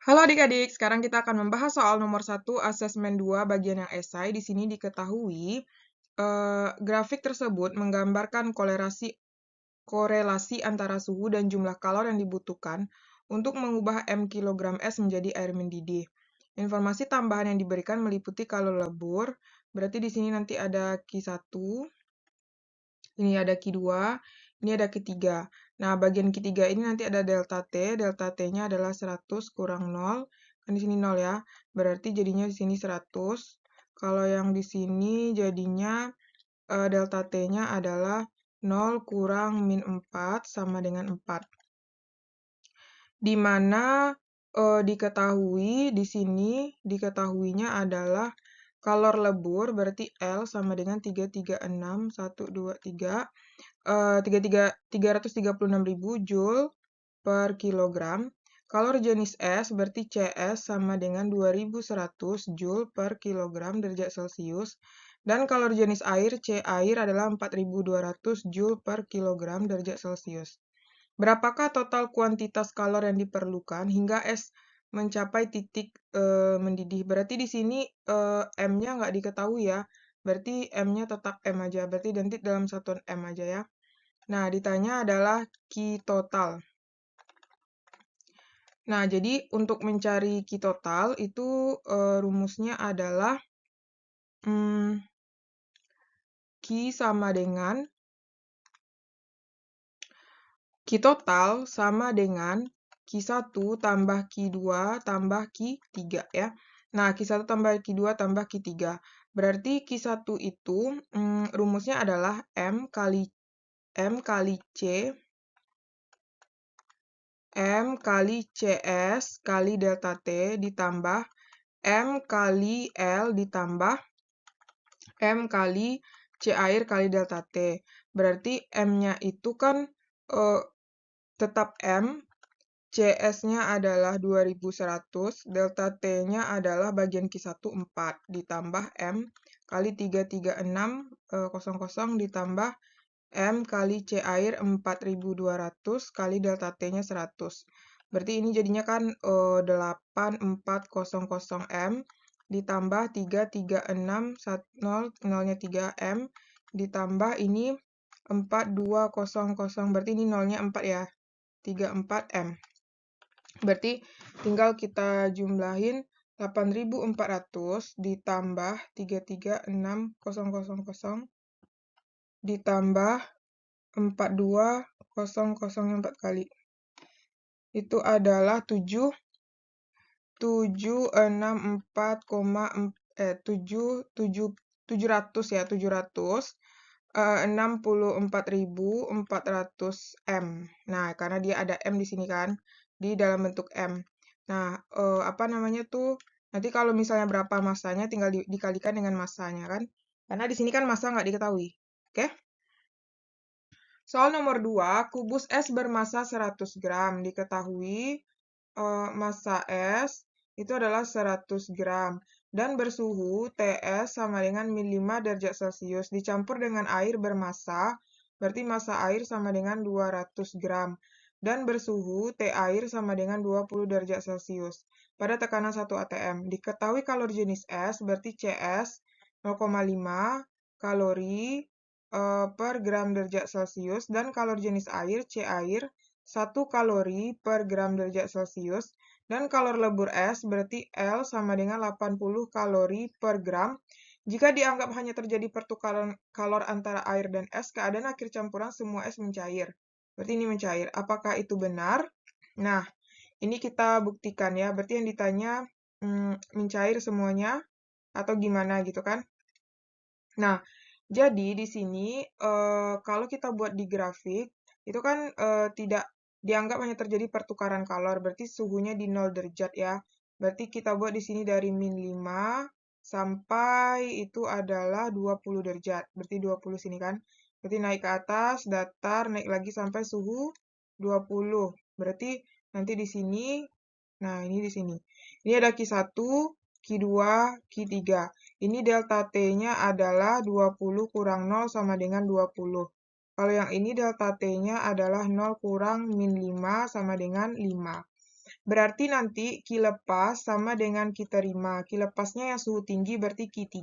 Halo adik-adik, sekarang kita akan membahas soal nomor 1 asesmen 2 bagian yang esai. Di sini diketahui grafik tersebut menggambarkan korelasi antara suhu dan jumlah kalor yang dibutuhkan untuk mengubah M kilogram es menjadi air mendidih. Informasi tambahan yang diberikan meliputi kalor lebur, berarti di sini nanti ada Q1, ini ada Q2, ini ada Q3. Nah, bagian Q3 ini nanti ada delta T-nya adalah 100 kurang 0, kan di sini 0 ya, berarti jadinya di sini 100. Kalau yang di sini jadinya delta T-nya adalah 0 kurang min 4 sama dengan 4. Di mana di sini diketahuinya adalah kalor lebur, berarti L sama dengan 336.123 Joule per kilogram. Kalor jenis es berarti CS sama dengan 2100 Joule per kilogram derajat Celcius. Dan kalor jenis air, C air adalah 4200 Joule per kilogram derajat Celcius. Berapakah total kuantitas kalor yang diperlukan hingga es mencapai titik mendidih? Berarti di sini M-nya nggak diketahui ya. Berarti M-nya tetap M aja. Berarti nanti dalam satuan M aja ya. Nah, ditanya adalah Q total. Nah, jadi untuk mencari Q total itu rumusnya adalah Q sama dengan Q total sama dengan Q1 tambah Q2 tambah Q3 ya. Nah, Q1 tambah Q2 tambah Q3. Berarti Q1 itu rumusnya adalah M kali CS kali delta T ditambah M kali L ditambah M kali C air kali delta T. Berarti M-nya itu kan tetap M, CS-nya adalah 2100, delta T-nya adalah bagian Q1 4, ditambah M kali 336,00 ditambah M kali C air 4200 kali delta T-nya 100. Berarti ini jadinya kan 8400 M ditambah 33610, 0-nya 3 M ditambah ini 4200, berarti ini 0-nya 4 ya, 34 M. Berarti tinggal kita jumlahin 8400 ditambah 336.000 ditambah 4200 4 kali. Itu adalah 764,400 M. Nah, karena dia ada M di sini kan, di dalam bentuk M. Nah, apa namanya tuh? Nanti kalau misalnya berapa masanya, tinggal dikalikan dengan masanya kan? Karena di sini kan massa nggak diketahui. Oke? Soal nomor 2, kubus es bermassa 100 gram. Diketahui massa es itu adalah 100 gram. Dan bersuhu TS sama dengan min 5 derajat Celcius. Dicampur dengan air bermassa, berarti massa air sama dengan 200 gram. Dan bersuhu T air sama dengan 20 derajat Celcius. Pada tekanan 1 atm. Diketahui kalor jenis es, berarti CS 0,5 kalori per gram derajat Celcius, dan kalor jenis air, C air, 1 kalori per gram derajat Celcius, dan kalor lebur es berarti L sama dengan 80 kalori per gram. Jika dianggap hanya terjadi pertukaran kalor antara air dan es, keadaan akhir campuran semua es mencair. Berarti ini mencair. Apakah itu benar? Nah, ini kita buktikan ya. Berarti yang ditanya mencair semuanya atau gimana gitu kan? Nah, jadi di sini kalau kita buat di grafik, itu kan tidak dianggap hanya terjadi pertukaran kalor, berarti suhunya di 0 derajat ya. Berarti kita buat di sini dari min 5 sampai itu adalah 20 derajat. Berarti 20 sini kan. Berarti naik ke atas, datar, naik lagi sampai suhu 20. Berarti nanti di sini, nah ini di sini. Ini ada Q1, Q2, Q3. Ini delta T-nya adalah 20 kurang 0 sama dengan 20. Kalau yang ini delta T-nya adalah 0 kurang min 5 sama dengan 5. Berarti nanti Q lepas sama dengan Q terima. Q lepasnya yang suhu tinggi berarti Q3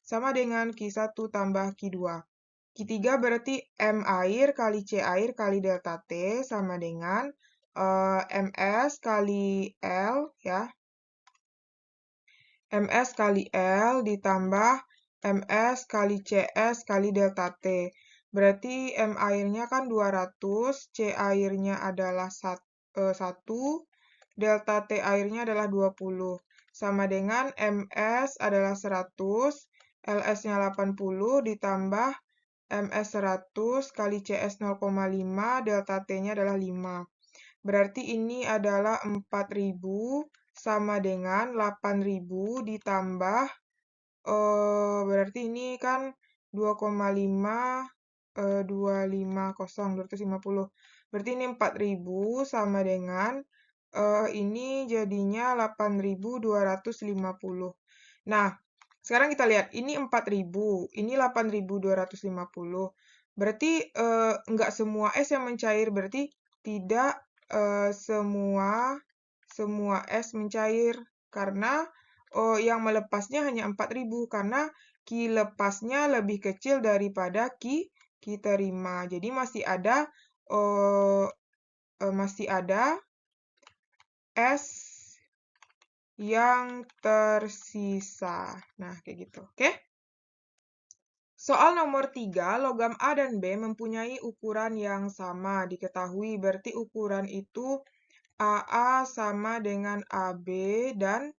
sama dengan Q1 tambah Q2. Q3 berarti M air kali C air kali delta T sama dengan MS kali L ya. MS kali L ditambah MS kali CS kali delta T. Berarti M airnya kan 200, C airnya adalah 1, delta T airnya adalah 20. Sama dengan MS adalah 100, LS-nya 80 ditambah MS 100 kali CS 0,5, delta T-nya adalah 5. Berarti ini adalah 4.000 sama dengan 8.000 ditambah, berarti ini kan 2,5, 250. Berarti ini 4.000 sama dengan, ini jadinya 8.250. Nah, sekarang kita lihat, ini 4.000, ini 8.250. Berarti enggak semua es yang mencair, berarti tidak semua es mencair. Karena yang melepasnya hanya 4.000, karena Q lepasnya lebih kecil daripada Q terima. Jadi masih ada es yang tersisa. Nah, kayak gitu. Oke? Soal nomor 3, logam A dan B mempunyai ukuran yang sama. Diketahui berarti ukuran itu AA sama dengan AB dan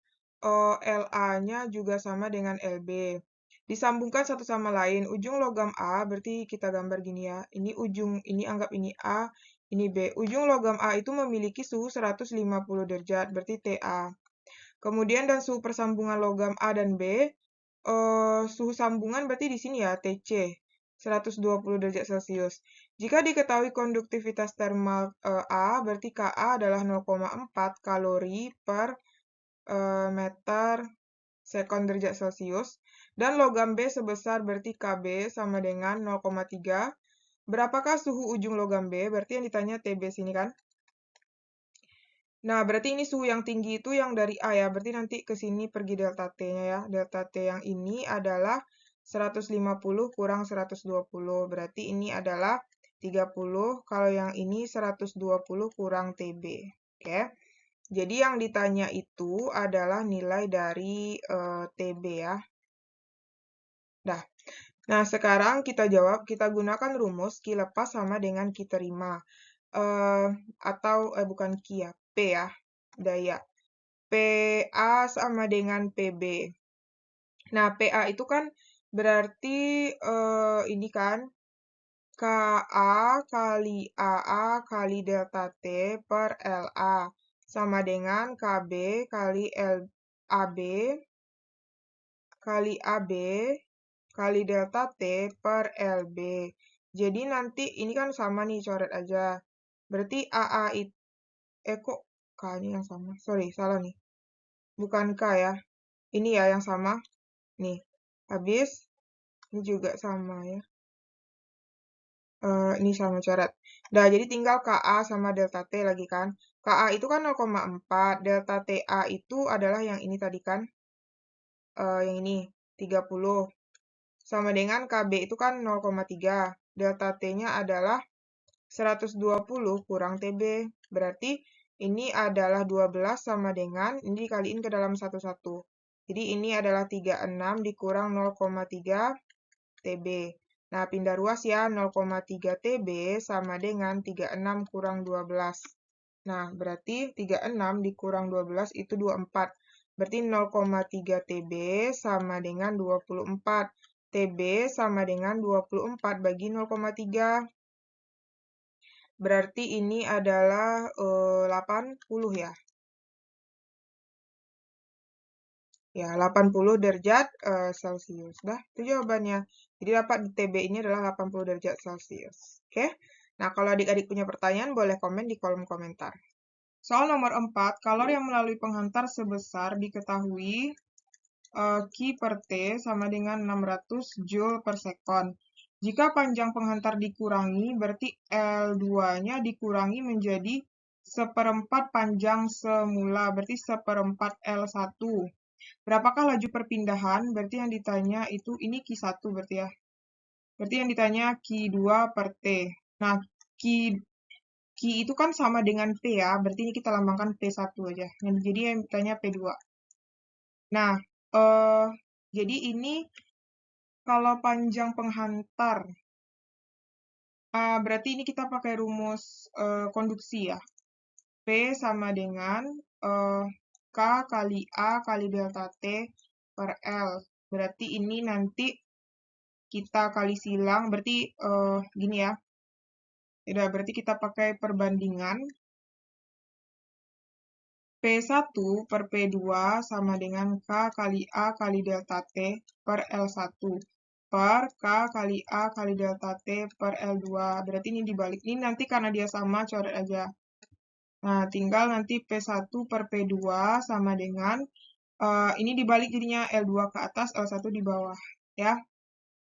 LA-nya juga sama dengan LB. Disambungkan satu sama lain. Ujung logam A berarti kita gambar gini ya. Ini ujung, ini anggap ini A, ini B. Ujung logam A itu memiliki suhu 150 derajat, berarti TA. Kemudian dan suhu persambungan logam A dan B, suhu sambungan berarti di sini ya, TC, 120 derajat Celcius. Jika diketahui konduktivitas termal A, berarti Ka adalah 0,4 kalori per meter sekon derajat Celcius. Dan logam B sebesar berarti Kb sama dengan 0,3. Berapakah suhu ujung logam B? Berarti yang ditanya TB sini kan? Nah, berarti ini suhu yang tinggi itu yang dari A ya. Berarti nanti ke sini pergi delta T-nya ya. Delta T yang ini adalah 150 kurang 120. Berarti ini adalah 30. Kalau yang ini 120 kurang TB. Oke. Jadi yang ditanya itu adalah nilai dari TB ya. Nah, sekarang kita jawab, kita gunakan rumus Q lepas sama dengan Q terima. Bukan Q ya, P ya, daya. PA sama dengan PB. Nah, PA itu kan berarti ini kan KA kali AA kali delta T per LA sama dengan KB kali AB kali AB kali delta T per LB. Jadi nanti ini kan sama nih, coret aja. Berarti AA itu, kok K-nya yang sama? Sorry, salah nih. Bukan K ya. Ini ya yang sama. Nih, habis ini juga sama ya. Ini sama coret. Nah, jadi tinggal KA sama delta T lagi kan. KA itu kan 0,4, delta TA itu adalah yang ini tadi kan. Yang ini, 30. Sama dengan KB itu kan 0,3. Delta T-nya adalah 120 kurang TB. Berarti ini adalah 12 sama dengan, ini dikaliin ke dalam 1,1. Jadi ini adalah 36 dikurang 0,3 TB. Nah, pindah ruas ya, 0,3 TB sama dengan 36 kurang 12. Nah, berarti 36 dikurang 12 itu 24. Berarti 0,3 TB sama dengan 24. TB sama dengan 24 bagi 0,3. Berarti ini adalah 80 ya. Ya, 80 derajat Celcius. Dah, itu jawabannya. Jadi dapat di TB ini adalah 80 derajat Celcius. Oke? Nah, kalau adik-adik punya pertanyaan, boleh komen di kolom komentar. Soal nomor 4, kalor yang melalui penghantar sebesar diketahui Q per T sama dengan 600 Joule per sekon. Jika panjang penghantar dikurangi, berarti L2-nya dikurangi menjadi seperempat panjang semula, berarti seperempat L1. Berapakah laju perpindahan? Berarti yang ditanya itu ini Q1 berarti ya. Berarti yang ditanya Q2 per T. Nah, Q itu kan sama dengan P ya, berarti ini kita lambangkan P1 aja. Jadi yang ditanya P2. Nah, jadi ini kalau panjang penghantar, berarti ini kita pakai rumus konduksi ya. P sama dengan K kali A kali delta T per L. Berarti ini nanti kita kali silang, berarti gini ya. Tidak, berarti kita pakai perbandingan. P1 per P2 sama dengan K kali A kali delta T per L1 per K kali A kali delta T per L2. Berarti ini dibalik. Ini nanti karena dia sama, coret aja. Nah, tinggal nanti P1 per P2 sama dengan, ini dibalik jadinya L2 ke atas, L1 di bawah. Ya,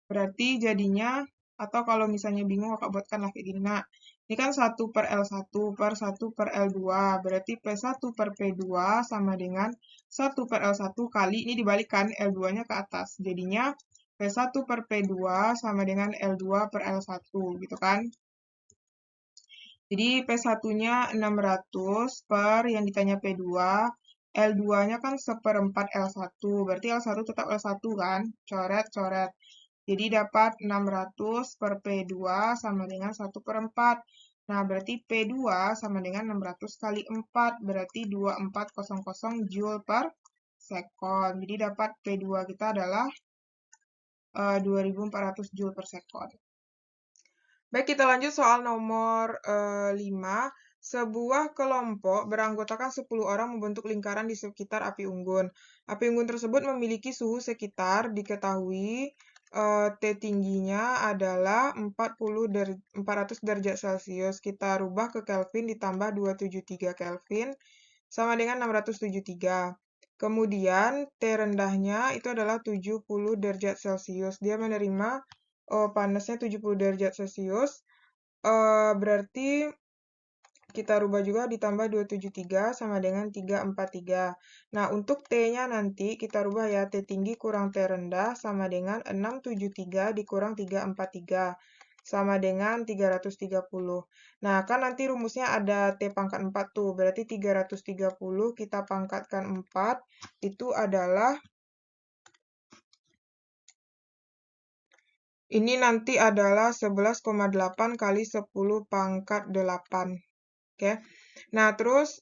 berarti jadinya, atau kalau misalnya bingung, kakak buatkanlah kayak gini. Nah, ini kan 1 per L1 per 1 per L2, berarti P1 per P2 sama dengan 1 per L1 kali, ini dibalikan L2-nya ke atas. Jadinya P1 per P2 sama dengan L2 per L1, gitu kan. Jadi P1-nya 600 per yang ditanya P2, L2-nya kan seperempat L1, berarti L1 tetap L1 kan, coret-coret. Jadi dapat 600 per P2 sama dengan 1 per 4. Nah, berarti P2 sama dengan 600 kali 4, berarti 2400 Joule per sekon. Jadi dapat P2 kita adalah 2400 Joule per sekon. Baik, kita lanjut soal nomor 5. Sebuah kelompok beranggotakan 10 orang membentuk lingkaran di sekitar api unggun. Api unggun tersebut memiliki suhu sekitar diketahui T tingginya adalah 400 derajat Celcius. Kita rubah ke Kelvin ditambah 273 Kelvin sama dengan 673. Kemudian T rendahnya itu adalah 70 derajat Celcius. Dia menerima panasnya 70 derajat Celcius. Berarti kita rubah juga ditambah 273 sama dengan 343. Nah, untuk T-nya nanti kita rubah ya, T tinggi kurang T rendah sama dengan 673 dikurang 343 sama dengan 330. Nah, kan nanti rumusnya ada T pangkat 4 tuh, berarti 330 kita pangkatkan 4, itu adalah ini nanti adalah 11,8 kali 10 pangkat 8. Oke. Nah, terus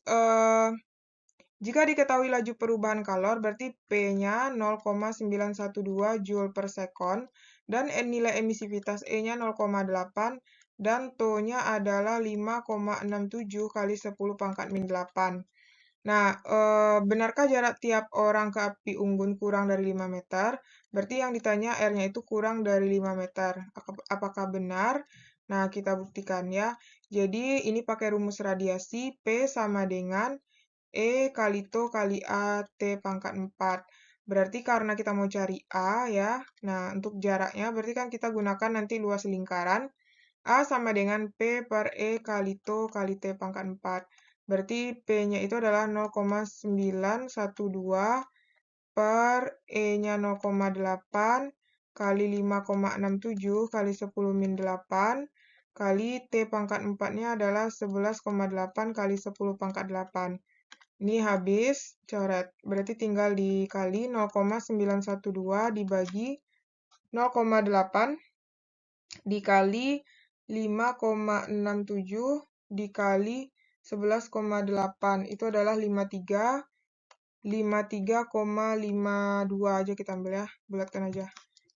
jika diketahui laju perubahan kalor, berarti P-nya 0,912 Joule per sekon, dan nilai emisivitas E-nya 0,8, dan TO-nya adalah 5,67 kali 10 pangkat min 8. Nah, benarkah jarak tiap orang ke api unggun kurang dari 5 meter? Berarti yang ditanya R-nya itu kurang dari 5 meter. Apakah benar? Nah, kita buktikan ya. Jadi, ini pakai rumus radiasi, P sama dengan E kali TO kali A T pangkat 4. Berarti karena kita mau cari A ya, nah untuk jaraknya berarti kan kita gunakan nanti luas lingkaran. A sama dengan P per E kali TO kali T pangkat 4. Berarti P-nya itu adalah 0,912 per E-nya 0,8 kali 5,67 kali 10 min 8 kali T pangkat 4-nya adalah 11,8 kali 10 pangkat 8. Ini habis, coret. Berarti tinggal dikali 0,912 dibagi 0,8 dikali 5,67 dikali 11,8. Itu adalah 53,52 aja kita ambil ya, bulatkan aja.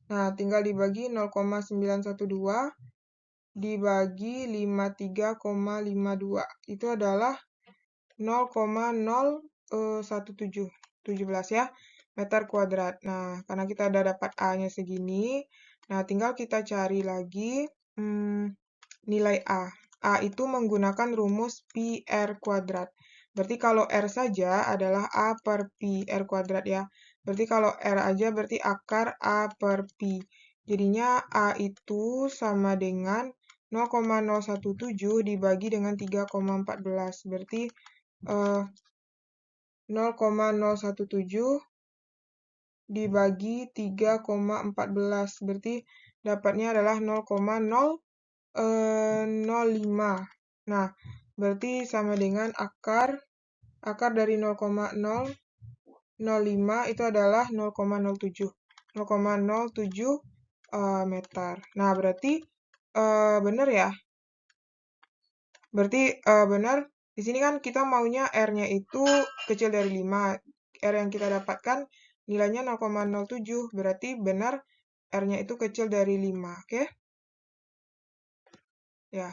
Nah, tinggal dibagi 0,912 dibagi 53,52. Itu adalah 0,017 ya, meter kuadrat. Nah, karena kita udah dapat A-nya segini, nah tinggal kita cari lagi nilai A. A itu menggunakan rumus Pi R kuadrat. Berarti kalau R saja adalah A per Pi R kuadrat ya. Berarti kalau R aja berarti akar A per Pi. Jadinya A itu sama dengan 0,017 dibagi dengan 3,14. Berarti 0,017 dibagi 3,14. Berarti dapatnya adalah 0,005. Nah, berarti sama dengan akar dari 0,005 itu adalah 0,07. 0,07 meter. Nah, berarti benar ya? Berarti benar. Di sini kan kita maunya R-nya itu kecil dari 5. R yang kita dapatkan nilainya 0,07. Berarti benar R-nya itu kecil dari 5. Oke? Ya.